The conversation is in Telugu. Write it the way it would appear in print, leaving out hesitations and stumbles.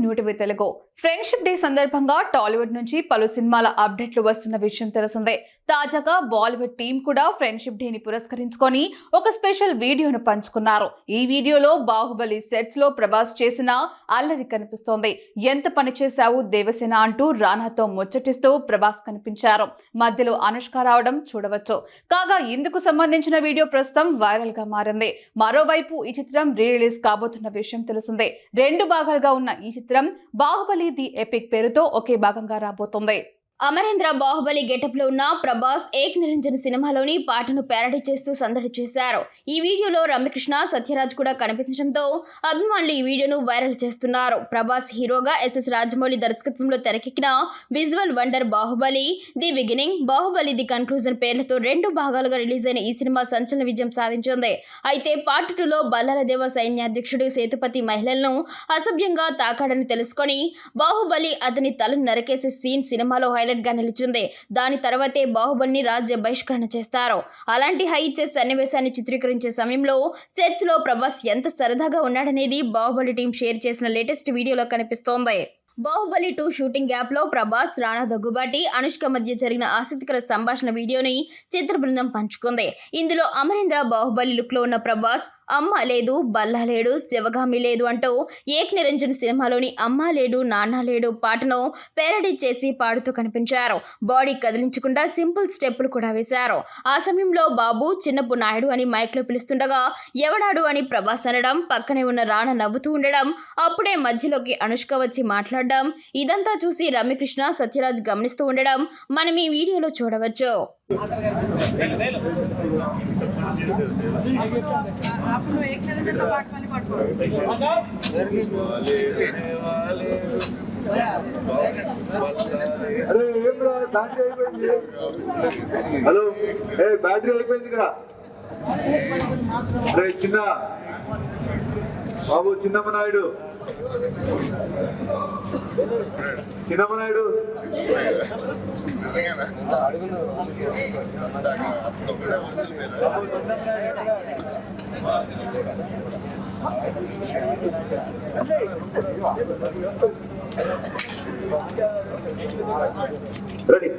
న్యూటివి తెలుగు ఫ్రెండ్షిప్ డే సందర్భంగా టాలీవుడ్ నుంచి పలు సినిమాల అప్డేట్లు వస్తున్న విషయం తెలిసిందే. తాజాగా బాలీవుడ్ టీం కూడా ఫ్రెండ్షిప్ డే ని పురస్కరించుకొని ఒక స్పెషల్ వీడియోను పంచుకున్నారు. ఈ వీడియోలో బాహుబలి సెట్స్ లో ప్రభాస్ చేసిన అల్లరి కనిపిస్తోంది. ఎంత పని చేశావు దేవసేన అంటూ రానాతో ముచ్చటిస్తూ ప్రభాస్ కనిపించారు. మధ్యలో అనుష్క రావడం చూడవచ్చు. కాగా ఇందుకు సంబంధించిన వీడియో ప్రస్తుతం వైరల్ గా మారింది. మరోవైపు ఈ చిత్రం రిలీజ్ కాబోతున్న విషయం తెలిసిందే. 2 భాగాలుగా ఉన్న ఈ చిత్రం బాహుబలి ది ఎపిక్ పేరుతో ఒకే భాగంగా రాబోతోంది. అమరేంద్ర బాహుబలి గెటప్ లో ఉన్న ప్రభాస్ ఏక్ నిరంజన్ సినిమాలోని పాటను ప్యారడీ చేస్తూ సందడి చేశారు. ఈ వీడియోలో రమ్యకృష్ణ, సత్యరాజ్ కూడా కనిపించడంతో అభిమానులు ఈ వీడియోను వైరల్ చేస్తున్నారు. ప్రభాస్ హీరోగా ఎస్ఎస్ రాజమౌళి దర్శకత్వంలో తెరకెక్కిన visual wonder Baahubali the beginning, Baahubali the conclusion పేర్లతో 2 భాగాలుగా రిలీజ్ అయిన ఈ సినిమా సంచలన విజయం సాధించింది. అయితే పార్ట్ 2లో బల్లాలదేవ సైన్యాధ్యక్షుడు సేతుపతి మహిళలను అసభ్యంగా తాకాడని తెలుసుకొని బాహుబలి అతని తలను నరికేసే సీన్ సినిమాలో హైలైట్ గా నిలిచింది. దాని తర్వాతే బాహుబలిని రాజ్య బహిష్కరణ చేస్తారు. అలాంటి హై ఇచ్చే సన్నివేశాన్ని చిత్రీకరించే సమయంలో సెట్స్ లో ప్రభాస్ ఎంత సరదాగా ఉన్నాడనేది బాహుబలి టీం షేర్ చేసిన లేటెస్ట్ వీడియోలో కనిపిస్తోంది. బాహుబలి 2 షూటింగ్ గ్యాప్ లో ప్రభాస్, రానా దగ్గుబాటి, అనుష్క మధ్య జరిగిన ఆసక్తికర సంభాషణ వీడియోని చిత్ర బృందం పంచుకుంది. ఇందులో అమరేంద్ర బాహుబలి లుక్ లో ఉన్న ప్రభాస్ అమ్మ లేదు, బల్లా లేడు, శివగామి లేదు అంటూ ఏక్ నిరంజన్ సినిమాలోని అమ్మ లేడు, నాన్న లేడు పాటను పేరడీ చేసి పాడుతూ కనిపించారు. బాడీ కదిలించకుండా సింపుల్ స్టెప్పులు కూడా వేశారు. ఆ సమయంలో బాబు, చిన్నపు నాయుడు అని మైక్ లో పిలుస్తుండగా ఎవడాడు అని ప్రభాస్ అనడం, పక్కనే ఉన్న రానా నవ్వుతూ ఉండడం, అప్పుడే మధ్యలోకి అనుష్క వచ్చి మాట్లాడడం, ఇదంతా చూసి రమ్యకృష్ణ, సత్యరాజ్ గమనిస్తూ ఉండడం మనం ఈ వీడియోలో చూడవచ్చు. హలో, బ్యాటరీ అయిపోయింది ఇక్కడ. చిన్న బాబు, చిన్నమ్మ నాయుడు, చిన్నమ్మ నాయుడు, రెడీ.